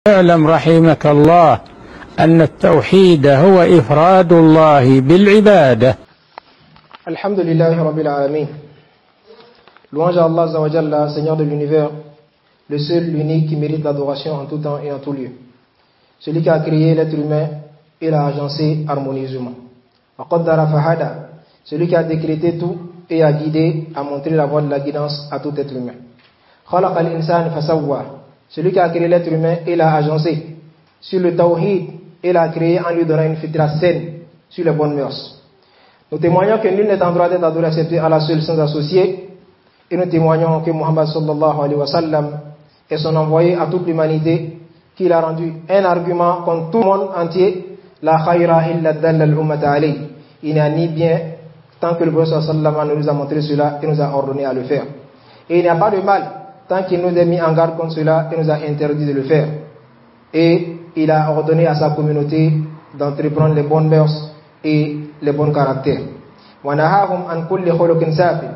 اعلم رحمك الله أن التوحيد هو إفراد الله بالعبادة. الحمد لله رب العالمين. Louange à Allah Azza wa Jalla, Seigneur de l'univers, le seul, l'unique qui mérite l'adoration en tout temps et en tout lieu. Celui qui a créé l'être humain et l'a agencé harmonieusement. Wa qaddara fahada, celui qui a décrété tout et a guidé, a montré la voie de la guidance à tout être humain. Khalaqa al-insan fasawwa, celui qui a créé l'être humain et l'a agencé sur le tawhid et l'a créé en lui donnant une fitra saine sur les bonnes mœurs. Nous témoignons que nul n'est en droit d'être adoré excepté à la seule sans associé, et nous témoignons que Muhammad sallallahu alayhi wa sallam est son envoyé à toute l'humanité, qu'il a rendu un argument contre tout le monde entier. La khayra illa dalla al-ummata alayhi. Il n'y a ni bien tant que le prophète sallallahu alayhi wa sallam nous a montré cela et nous a ordonné à le faire. Et il n'y a pas de mal tant qu'il nous a mis en garde contre cela et nous a interdit de le faire. Et il a ordonné à sa communauté d'entreprendre les bonnes mœurs et les bons caractères. Wa nahahum an kulli khuluqin safi.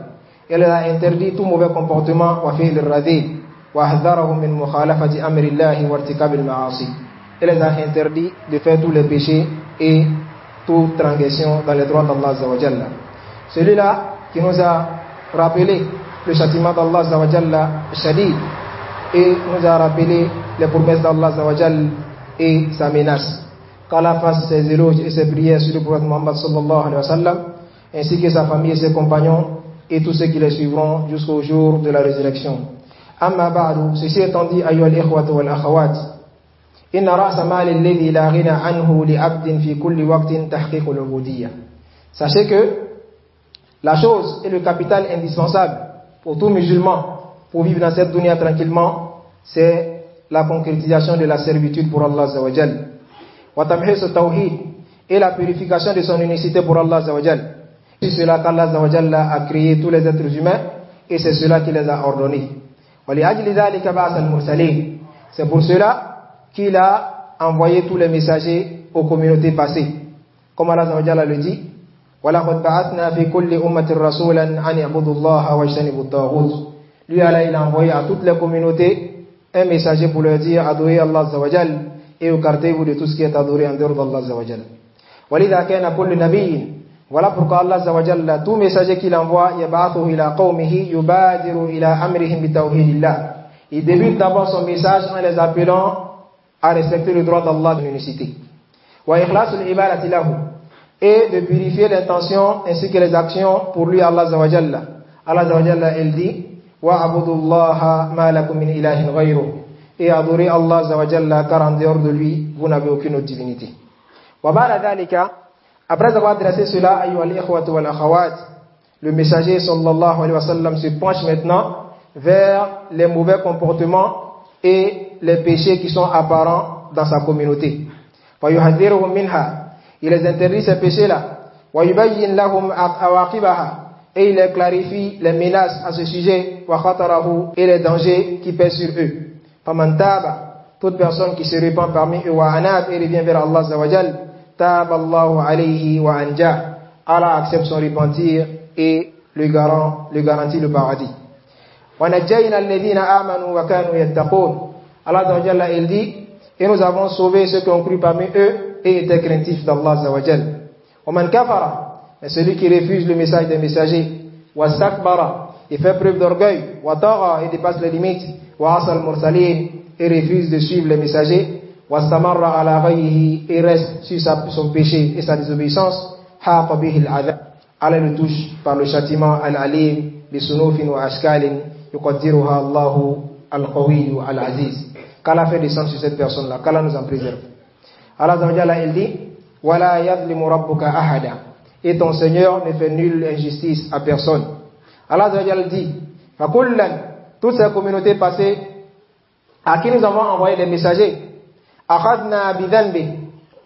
Il a interdit tout mauvais comportement wa fi'l radhi wa ahdharahum min mukhalafati amri Allah wa irtikab al-ma'asi. Il les a interdit de faire tous les péchés et toute transgression dans les droits d'Allah Azza wa Jalla. Celui-là qui nous a rappelé le châtiment d'Allah Azza wa Jalla shadid et nous a rappelé les promesses d'Allah Azza wa Jalla et sa menace. Qu'Allah fasse ses éloges et ses prières sur le prophète Muhammad sallallahu alayhi wa sallam, ainsi que sa famille et ses compagnons et tous ceux qui les suivront jusqu'au jour de la résurrection. Amma ba'du, ceci étant dit, ayyuha al-ikhwatu wal akhawat, inna ra'sa mal alladhi la ghina anhu li 'abdin fi kulli waqtin tahqiq al-'ubudiyyah. Sachez que la chose et le capital indispensable pour tout musulman pour vivre dans cette dunya tranquillement, c'est la concrétisation de la servitude pour Allah Azza wa Jalla. Wa tamhis at-tawhid, et la purification de son unicité pour Allah Azza wa Jalla. C'est cela qu'Allah Azza wa Jalla a créé tous les êtres humains et c'est cela qui les a ordonnés. Wa li ajli dhalika ba'atha al-mursalin, c'est pour cela qu'il a envoyé tous les messagers aux communautés passées. Comme Allah Azza wa Jalla le dit, wa laqad ba'athna fi kulli ummatin rasulan an ya'budu Allah wa yajtanibu at-taghut. Lui Allah, il a envoyé à toutes les communautés un messager pour leur dire adorez Allah Azza wa Jalla et écartez-vous de tout ce qui est adoré en dehors d'Allah Azza wa Jalla. Walidha kana kullu nabiyyin, voilà pourquoi Allah Azza wa Jalla, tout messager qu'il envoie, yab'athu ila qawmihi yubadiru ila amrihim bitawhidillah. Il débute d'abord son message en les appelant à respecter le droit d'Allah de l'unicité. Wa ikhlasul ibadati lahu, et de purifier l'intention ainsi que les actions pour lui Allah Azza wa Jalla. Allah Azza wa Jalla, il dit wa'budullaha ma lakum min ilahin ghayruh, et adorez Allah Azza wa Jalla car en dehors de lui vous n'avez aucune autre divinité. Wa ba'da dhalika, après avoir dressé cela, ayyuhal ikhwatu wal akhawat, le messager sallallahu alayhi wa sallam se penche maintenant vers les mauvais comportements et les péchés qui sont apparents dans sa communauté. Wa yuhadhiruhum minha, il les interdit ces péchés-là. Wa yubayyin lahum awaqibaha, et il clarifie les menaces à ce sujet, wa khatarahu, et les dangers qui pèsent sur eux. Faman taba, toute personne qui se répand parmi eux, wa anab, et revient vers Allah Azza wa Jalla, taballahu alayhi wa anja, Allah accepte son repentir et le garantit le paradis. Wa najjayna alladhina amanu wa kanu yattaqun, Allah Azza wa Jalla, il dit, et nous avons sauvé ceux qui ont cru parmi eux et étaient craintifs d'Allah Azza wa Jalla. Wa man kafara, mais celui qui refuse le message des messagers, wa stakbara, et fait preuve d'orgueil, wa tagha, et dépasse les limites, wa asal mursalin, et refuse de suivre les messagers, wa stamarra ala ghayhi, et reste sur son péché et sa désobéissance, haqa bihi al-adhab, Allah le touche par le châtiment al-alim, bi sunufin wa ashkalin, yuqaddiruha Allahu al-qawiyyu al-aziz. Qu'Allah fait descendre sur cette personne-là, qu'Allah nous en préserve. Allah Azza wa Jalla, il dit, wala yadlimu rabbuka ahada, et ton Seigneur ne fait nulle injustice à personne. Allah Azza wa Jalla dit, fa kullan, toutes ces communautés passées à qui nous avons envoyé des messagers, akhadna bi dhanbi,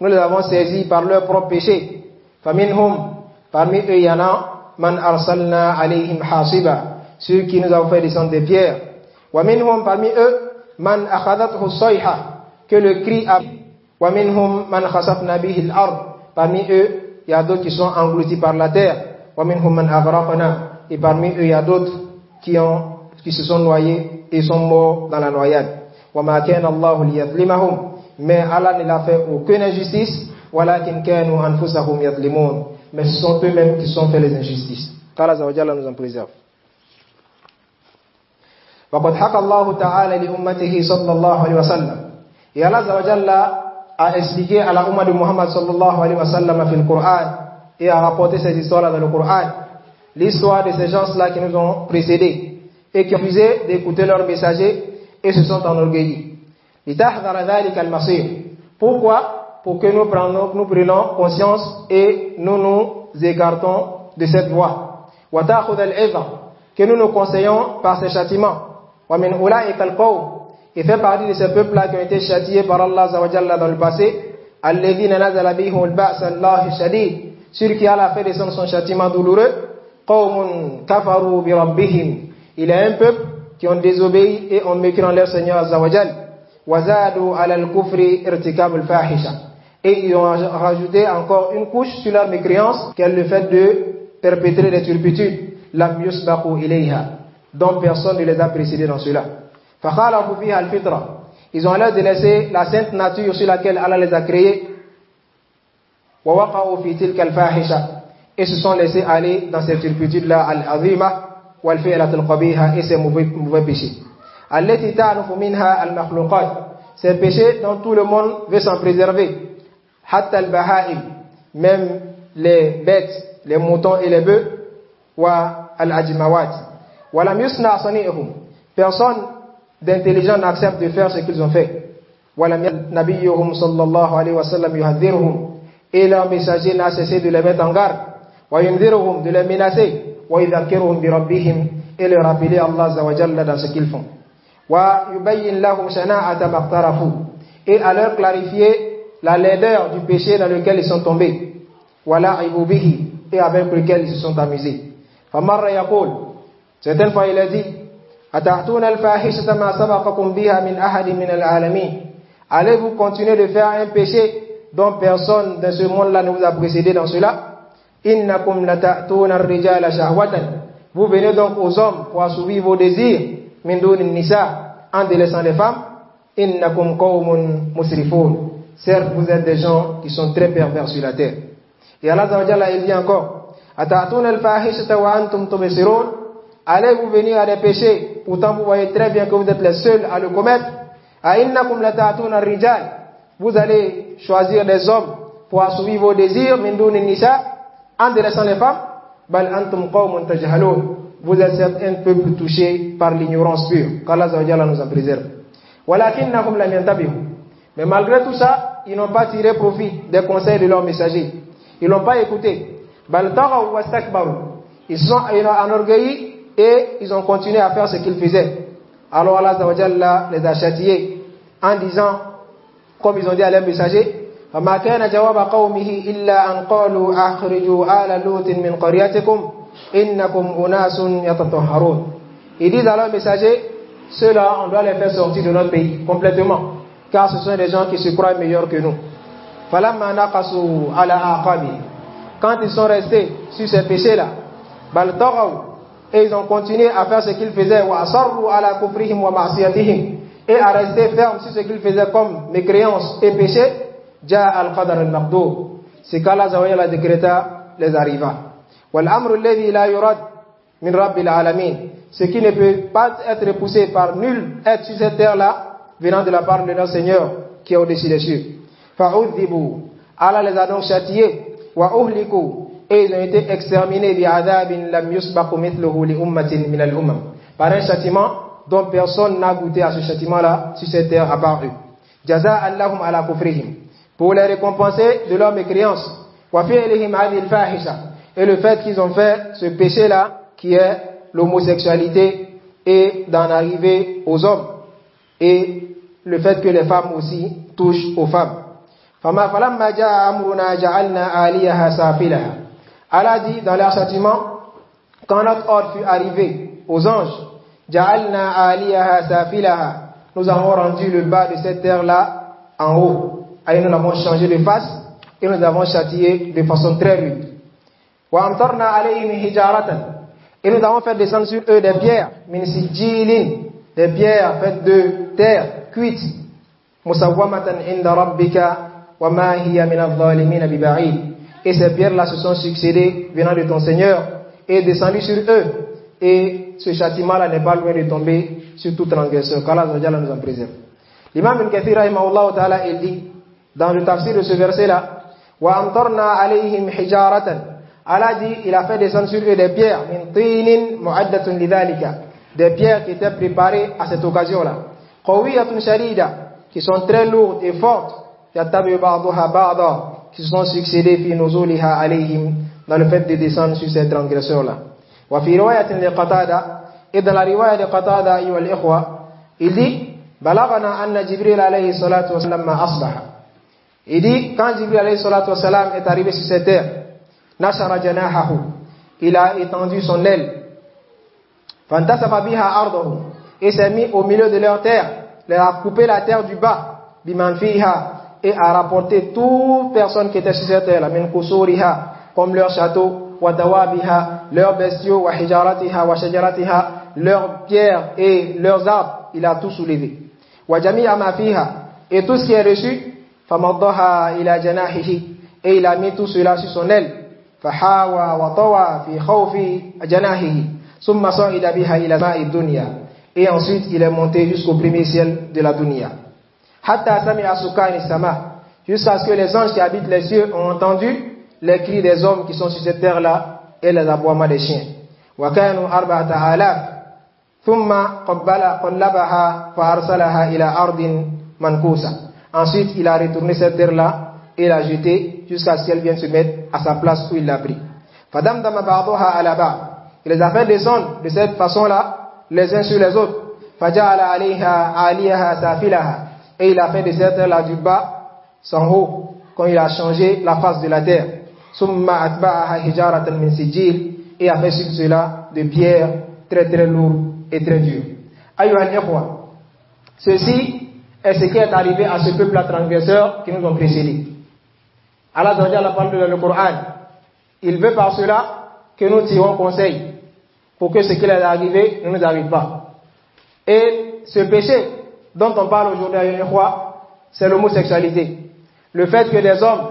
nous les avons saisis par leur propre péché. Faminhum, parmi eux il y en a, man arsalna alayhim hasiba, ceux qui nous avons fait descendre des pierres. Wa minhum, parmi eux, man akhadathu sayha, que le cri a. Wa minhum man khasafna bihi al-ard, parmi eux il y a d'autres qui sont engloutis par la terre. Wa minhum man aghraqna, et parmi eux il y a d'autres qui se sont noyés et sont morts dans la noyade. وَمَا كَانَ اللَّهُ لِيَظْلِمَهُمْ Mais Allah ne l'a fait aucune injustice. وَلَكِنْ كَانُوا أَنفُسَهُمْ يَظْلِمُونَ Mais ce sont eux-mêmes qui sont fait les injustices. qu'Allah Azza wa Jalla nous en préserve. وَقَدْ حَكَى اللَّهُ تَعَالَى لِأُمَّتِهِ صلى الله عليه وسلم Et Allah Azza wa Jalla a expliqué à la Ummah de Muhammad sallallahu alayhi wa sallam dans le Coran et a rapporté ces histoires-là dans le Coran, l'histoire de ces gens-là qui nous ont précédés et qui ont refusé d'écouter leurs messagers et se sont enorgueillis. لِتَحْذَرَ ذَلِكَ الْمَصِيرُ Pourquoi? Pour que nous prenions conscience et nous écartons de cette voie. وَتَأْخُذَ الْعِظَةَ Que nous nous conseillons par ces châtiments. وَمِنْ أُولَٰئِكَ الْقَوْمِ Et fait partie de ces peuples-là qui ont été châtiés par Allah Azza wa Jalla dans le passé. الَّذِينَ نَزَلَ بِهِمُ الْبَأْسَ اللَّهِ الشَّدِيدُ Sur qui Allah a fait descendre son châtiment douloureux. قَوْمٌ كَفَرُوا بِرَبِّهِمْ Il y a un peuple qui ont désobéi et ont mécru en leur Seigneur Azza wa Jalla. وَزَادُوا عَلَى الْكُفْرِ ارْتِكَابُ الْفَاحِشَةِ Et ils ont rajouté encore une couche sur leur mécréance, qui est le fait de perpétrer des turpitudes. لَمْ يُسْبَقُوا إِلَيْهَا dont personne ne les a précédés dans cela. فَخَالَفُوا فِيهَا الْفِطْرَةَ Ils ont alors délaissé la sainte nature sur laquelle Allah les a créés. وَوَقَعُوا فِي تِلْكَ الْفَاحِشَةِ Et se sont laissés aller dans ces turpitudes-là al-azima wal-fi'lat al-qabiha et ces mauvais péchés. التي تعرف منها المخلوقات Ces péchés dont tout le monde veut s'en préserver. حتى البهائم Même les bêtes, les moutons et les bœufs. وَالْأَجْمَوَاتِ وَلَمْ يُسْنَعْ صَنِيعُهُمْ Personne d'intelligent n'accepte de faire ce qu'ils ont fait. وَلَمْ نَبِيُّهُمْ صَلَّى اللَّهُ عَلَيْهِ وَسَلَّمْ يُحَذِّرُهُمْ Et leur messager n'a cessé de les mettre en garde. وَيُنذِرُهُمْ De les menacer. وَيُذَكِّرُهُمْ بِرَبِّهِمْ Et leur rappeler Allah Azza wa Jalla dans ce qu'ils font. وَيُبَيِّنْ لَهُمْ شَنَاعَةَ مَا اقْتَرَفُوا Et à leur clarifier la laideur du péché dans lequel ils sont tombés. وَلَعِبُوا بِهِ Et avec lequel ils se sont amusés. فَمَرَّ يَقُولُ Certaines fois il a dit أَتَعْتُونَ الْفَاحِشَةَ مَا سَبَقَكُمْ بِهَا مِنْ أَحَدٍ مِنَ الْعَالَمِينَ Allez-vous continuer de faire un péché dont personne dans ce monde-là ne vous a précédé dans cela? إِنَّكُمْ لَتَأْتُونَ الرِّجَالَ شَهْوَةً Vous venez donc aux hommes pour assouvir vos désirs مِنْ دُونِ النِّسَاءِ en délaissant les femmes. إِنَّكُمْ قَوْمٌ مُسْرِفُونَ Certes, vous êtes des gens qui sont très pervers sur la terre. Et Allah Azza wa Jalla il dit encore أَتَعْتُونَ الْفَاحِشَةَ وَأَنْتُمْ تُبْصِرُونَ Allez-vous venir à des péchés, pourtant vous voyez très bien que vous êtes les seuls à le commettre. أَإِنَّكُمْ لَتَأْتُونَ الرِّجَالَ Vous allez choisir des hommes pour assouvir vos désirs مِنْ دُونِ النِّسَاءِ en délaissant les femmes. بَلْ أَنْتُمْ قَوْمٌ تَجْهَلُونَ Vous êtes certes un peuple touché par l'ignorance pure. Qu'Allah Azza wa Jalla nous en préserve. وَلَكِنَّهُمْ لَمْ يَنْتَبِهُوا Mais malgré tout ça, ils n'ont pas tiré profit des conseils de leurs messagers. Ils n'ont pas écouté. بَلْ طَغَوْا وَاسْتَكْبَرُوا Ils sont enorgueillis et ils ont continué à faire ce qu'ils faisaient. Alors Allah Azza wa Jalla les a châtiés en disant, comme ils ont dit à leurs messagers, فَمَا كَانَ جَوَابَ قَوْمِهِ إِلَّا أَنْ قَالُوا أَخْرِجُوا آلَ لُوطٍ مِنْ قَرْيَتِكُمْ إِنَّكُمْ أُنَاسٌ يَتَطَهَّرُونَ Ils disent à leurs messagers, ceux-là on doit les faire sortir de notre pays complètement, car ce sont des gens qui se croient meilleurs que nous. فَلَمَّا نَقَصُوا عَلَى أَعْقَابِهِمْ Quand ils sont restés sur ces péchés-là, بَلْ طَغَوْا Et ils ont continué à faire ce qu'ils faisaient, وَأَصَرُّوا عَلَى كُفْرِهِمْ وَمَعْصِيَتِهِمْ Et à rester fermes sur ce qu'ils faisaient comme mécréance et péché. جَاءَ الْقَدَرُ الْمَقْدُورُ C'est qu'Allah Azza wa Jalla décréta les arriva. وَالْأَمْرُ الَّذِي لَا يُرَدْ مِنْ رَبِّ الْعَالَمِينَ Ce qui ne peut pas être repoussé par nul être sur cette terre-là, venant de la part de notre Seigneur qui est au-dessus des cieux. فَعُذِّبُوا Allah les a donc châtiés. وَأُهْلِكُوا Et ils ont été exterminés بِعَذَابٍ لَمْ يُسْبَقُ مِثْلُهُ لِأُمَّةٍ مِنَ الْأُمَمِ Par un châtiment dont personne n'a goûté à ce châtiment-là sur cette terre à part eux. جَزَاءً لَهُمْ عَلَى كُفْرِهِمْ Pour les récompenser de leur mécréance. وَفِعْلِهِمْ هَذِهِ الْفَاحِشَةِ Et le fait qu'ils ont fait ce péché-là qui est l'homosexualité et d'en arriver aux hommes. Et le fait que les femmes aussi touchent aux femmes. فَلَمَّا جَاءَ أَمْرُنَا جَعَلْنَا عَالِيَهَا سَافِلَهَا Allah dit dans leur châtiment, quand notre ordre fut arrivé aux anges, جَعَلْنَا عَالِيَهَا سَافِلَهَا Nous avons rendu le bas de cette terre-là en haut. Et nous l'avons changé de face et nous avons châtié de façon très rude. وَأَمْطَرْنَا عَلَيْهِمْ حِجَارَةً Et nous avons fait descendre sur eux des pierres, مِنْ سِجِّيلٍ Des pierres faites de terre. cuites. Musawwamatan inda rabbika wa ma hiya min adh-dhalimin biba'id. Et ces pierres-là se sont succédées venant de ton Seigneur et descendues sur eux. Et ce châtiment-là n'est pas loin de tomber sur tout transgresseur. Qu'Allah nous en préserve. L'imam Ibn Kathir rahimahullah ta'ala, il dit dans le tafsir de ce verset-là, wa amtarna alayhim hijaratan. Allah dit, il a fait descendre sur eux des pierres, min tinin mu'addatun lidhalika, des pierres qui étaient préparées à cette occasion-là, qawiyatun sharida, qui sont très lourdes et fortes, yattabi ba'daha ba'da, qui se sont succédées fi nuzuliha alayhim, dans le fait de descendre sur ces transgresseurs-là. Wa fi riwayatin li Qatada, et dans la riwaya de Qatada ayyuha al-ikhwa, il dit balagana anna Jibril alayhi salatu wa sallam ma asbaha. Il dit quand Jibril alayhi salatu wa sallam est arrivé sur cette terre, nashara janahahu, il a étendu son aile, fantasafa biha ardahu, et s'est mis au milieu de leur terre, leur a coupé la terre du bas, biman fiha, et a rapporté toute personne qui était sur cette terre, min kusuriha, comme leur château, wa dawabiha, leurs bestiaux, wa hijaratiha, wa shajaratiha, leurs pierres et leurs arbres, il a tout soulevé. Wa jami'a ma fiha, et tout ce qui est reçu, famaddaha ila janahihi, et il a mis tout cela sur son aile. Fahawa wa tawa fi khawfi janahihi, summa sa'ida biha ila ma'i dunya, et ensuite il est monté jusqu'au premier ciel de la dunya. Hatta sami'a sukani sama, jusqu'à ce que les anges qui habitent les cieux ont entendu les cris des hommes qui sont sur cette terre-là et les aboiements des chiens. Wa kanu arba'ata alaf, thumma qallabaha fa arsalaha ila ardin mankusa. Ensuite, il a retourné cette terre-là et l'a jetée jusqu'à ce qu'elle vienne se mettre à sa place où il l'a pris. Fadamdama ba'daha ala ba'd. Il les a fait descendre de cette façon-là, les uns sur les autres. Faja'ala alayha aliyaha safilaha. Et il a fait de cette terre-là du bas son haut, quand il a changé la face de la terre. Summa atba'aha hijaratan min sijil. Et a fait sur cela de pierres très très lourdes et très dures. Ayyuhal ikhwa, ceci est ce qui est arrivé à ce peuple transgresseur qui nous ont précédés. Allah parle dans le Coran. Il veut par cela que nous tirons conseil pour que ce qui est arrivé ne nous arrive pas. Et ce péché dont on parle aujourd'hui, c'est l'homosexualité. Le fait que des hommes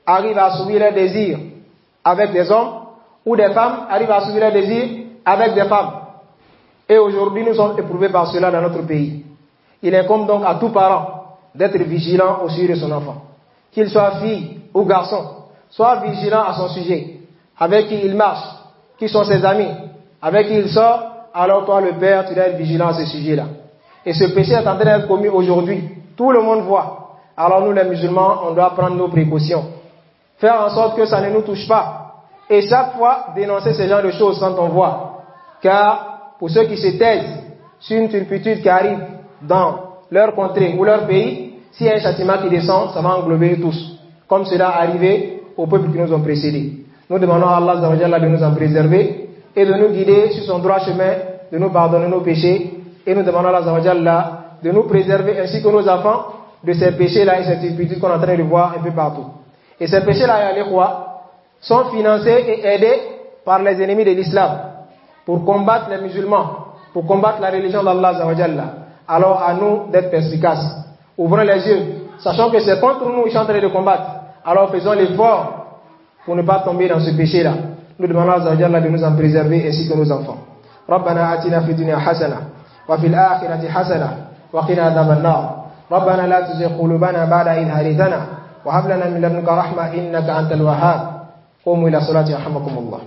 arrivent à assouvir leurs désirs avec des hommes, ou des femmes arrivent à assouvir leurs désirs avec des femmes. Et aujourd'hui, nous sommes éprouvés par cela dans notre pays. Il incombe donc à tout parent d'être vigilant au sujet de son enfant. Qu'il soit fille ou garçon, soit vigilant à son sujet, avec qui il marche, qui sont ses amis, avec qui il sort, alors toi le père, tu dois être vigilant à ce sujet-là. Et ce péché est en train d'être commis aujourd'hui. Tout le monde voit. Alors nous les musulmans, on doit prendre nos précautions. Faire en sorte que ça ne nous touche pas. Et chaque fois, dénoncer ce genre de choses quand on voit. Car pour ceux qui se taisent sur une turpitude qui arrive dans leur contrée ou leur pays, s'il y a un châtiment qui descend, ça va englober tous. Comme cela est arrivé aux peuples qui nous ont précédés. Nous demandons à Allah de nous en préserver et de nous guider sur son droit chemin, de nous pardonner nos péchés. Et nous demandons à Allah de nous préserver ainsi que nos enfants de ces péchés-là et ces turpitudes qu'on est en train de voir un peu partout. Et ces péchés-là, sont financés et aidés par les ennemis de l'islam pour combattre les musulmans, pour combattre la religion d'Allah. Alors à nous d'être perspicaces. Ouvrons les yeux, sachant que c'est contre nous qu'ils sont en train de combattre. Alors faisons l'effort pour ne pas tomber dans ce péché-là. Nous demandons à Allah de nous en préserver ainsi que nos enfants. ربنا آتنا في الدنيا حسنة وفي الآخرة حسنة وقنا عذاب النار ربنا لا تزغ قلوبنا بعد إذ هديتنا وهب لنا من لدنك رحمة إنك أنت الوهاب قوموا إلى صلاة يرحمكم الله.